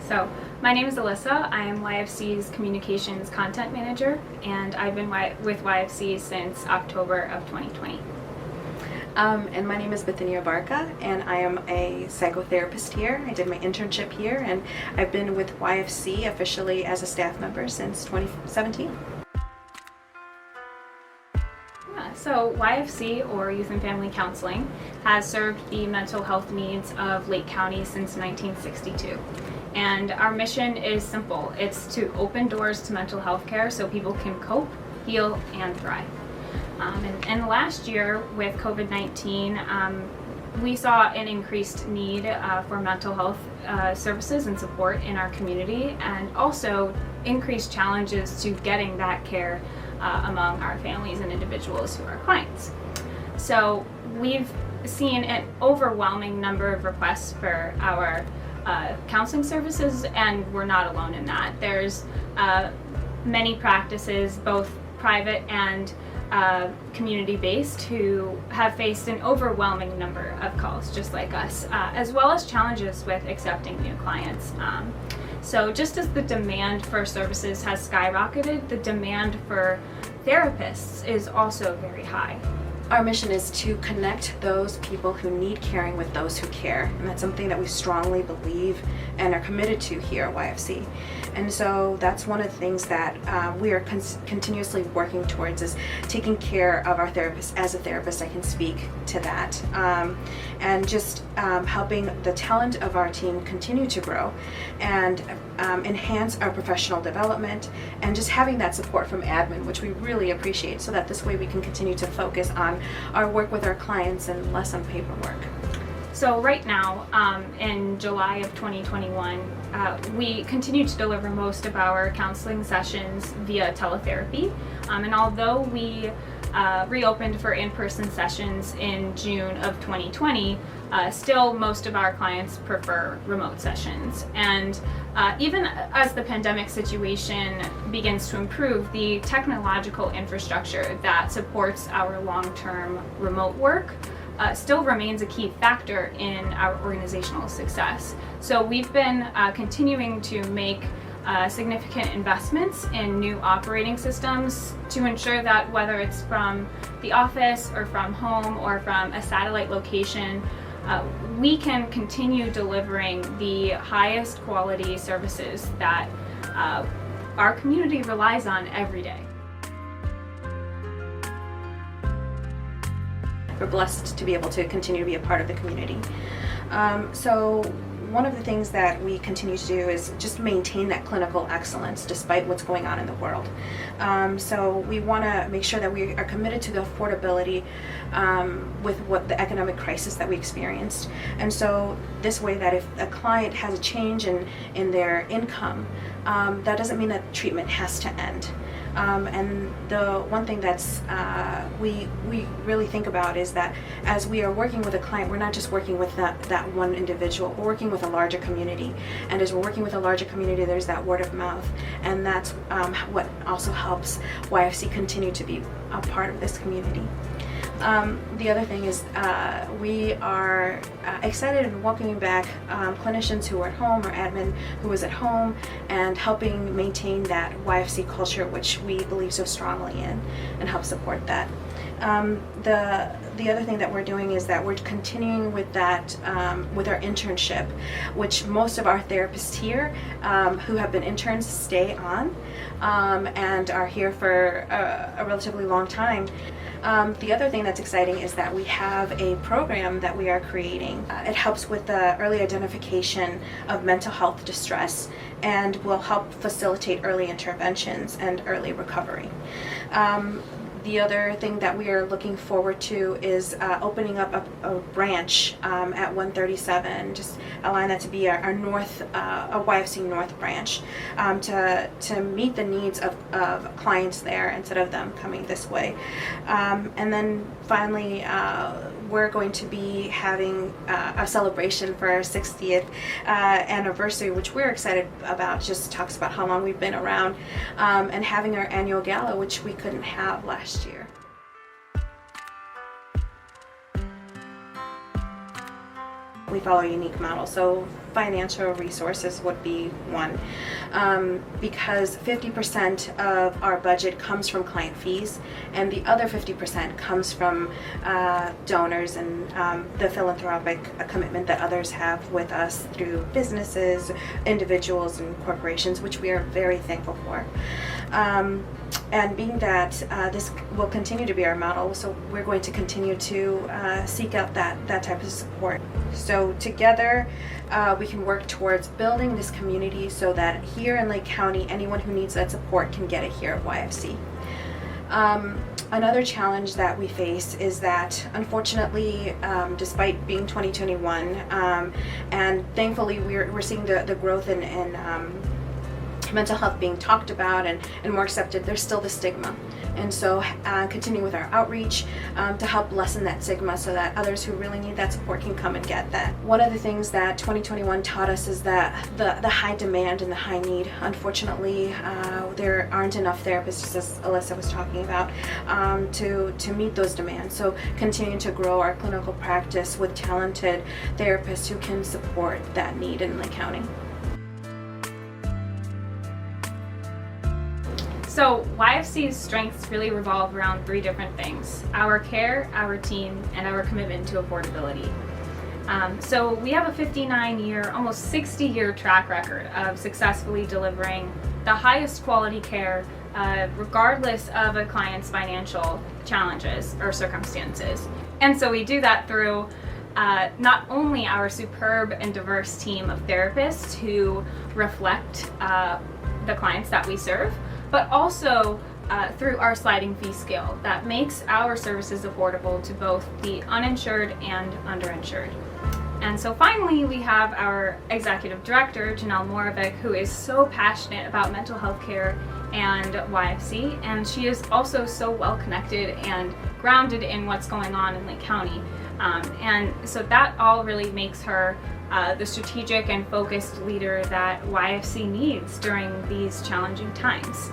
So my name is Alyssa. I am YFC's Communications Content Manager, and I've been with YFC since October of 2020. And my name is Bithynia and I am a psychotherapist here. I did my internship here, and I've been with YFC officially as a staff member since 2017. So YFC, or Youth and Family Counseling, has served the mental health needs of Lake County since 1962. And our mission is simple. It's to open doors to mental health care so people can cope, heal, and thrive. And last year with COVID-19, we saw an increased need for mental health services and support in our community, and also increased challenges to getting that care among our families and individuals who are clients. So we've seen an overwhelming number of requests for our counseling services, and we're not alone in that. There's many practices, both private and community-based, who have faced an overwhelming number of calls just like us, as well as challenges with accepting new clients. So just as the demand for services has skyrocketed, the demand for therapists is also very high. Our mission is to connect those people who need caring with those who care, and that's something that we strongly believe and are committed to here at YFC. And so that's one of the things that we are continuously working towards, is taking care of our therapists. As a therapist, I can speak to that, and just helping the talent of our team continue to grow and enhance our professional development, and just having that support from admin, which we really appreciate, so that this way we can continue to focus on our work with our clients and less on paperwork. So right now, in July of 2021, we continue to deliver most of our counseling sessions via teletherapy. And although we reopened for in-person sessions in June of 2020, still most of our clients prefer remote sessions. And even as the pandemic situation begins to improve, the technological infrastructure that supports our long-term remote work still remains a key factor in our organizational success. So we've been continuing to make significant investments in new operating systems to ensure that whether it's from the office or from home or from a satellite location, we can continue delivering the highest quality services that our community relies on every day. We're blessed to be able to continue to be a part of the community. So one of the things that we continue to do is just maintain that clinical excellence despite what's going on in the world. So we want to make sure that we are committed to the affordability with what the economic crisis that we experienced. And so this way, that if a client has a change in their income, that doesn't mean that treatment has to end. And the one thing that's we really think about is that as we are working with a client, we're not just working with that one individual, we're working with a larger community. And as we're working with a larger community, there's that word of mouth, and that's what also helps YFC continue to be a part of this community. The other thing is we are excited and welcoming back clinicians who are at home, or admin who is at home, and helping maintain that YFC culture, which we believe so strongly in, and help support that. The other thing that we're doing is that we're continuing with that with our internship, which most of our therapists here who have been interns stay on and are here for a relatively long time. The other thing that's exciting is that we have a program that we are creating. It helps with the early identification of mental health distress, and will help facilitate early interventions and early recovery. The other thing that we are looking forward to is opening up a branch at 137, just allowing that to be our North, a YFC North branch, to meet the needs of clients there instead of them coming this way. And then finally, we're going to be having a celebration for our 60th anniversary, which we're excited about. Just talks about how long we've been around, and having our annual gala, which we couldn't have last year. we follow a unique model. So financial resources would be one, because 50% of our budget comes from client fees, and the other 50% comes from donors and the philanthropic commitment that others have with us through businesses, individuals, and corporations, which we are very thankful for. And being that this will continue to be our model, so we're going to continue to seek out that type of support. So together we can work towards building this community so that here in Lake County, anyone who needs that support can get it here at YFC. Another challenge that we face is that, unfortunately, despite being 2021, and thankfully we're seeing the growth in mental health being talked about and more accepted, there's still the stigma. And so continue with our outreach to help lessen that stigma so that others who really need that support can come and get that. One of the things that 2021 taught us is that the high demand and the high need, unfortunately, there aren't enough therapists, just as Alyssa was talking about, to meet those demands. So continuing to grow our clinical practice with talented therapists who can support that need in Lake County. So YFC's strengths really revolve around three different things: our care, our team, and our commitment to affordability. So we have a 59-year, almost 60-year track record of successfully delivering the highest quality care regardless of a client's financial challenges or circumstances. And so we do that through not only our superb and diverse team of therapists who reflect the clients that we serve, but also through our sliding fee scale that makes our services affordable to both the uninsured and underinsured. And so finally, we have our executive director, Janelle Moravec, who is so passionate about mental health care and YFC, and she is also so well connected and grounded in what's going on in Lake County. And so that all really makes her the strategic and focused leader that YFC needs during these challenging times.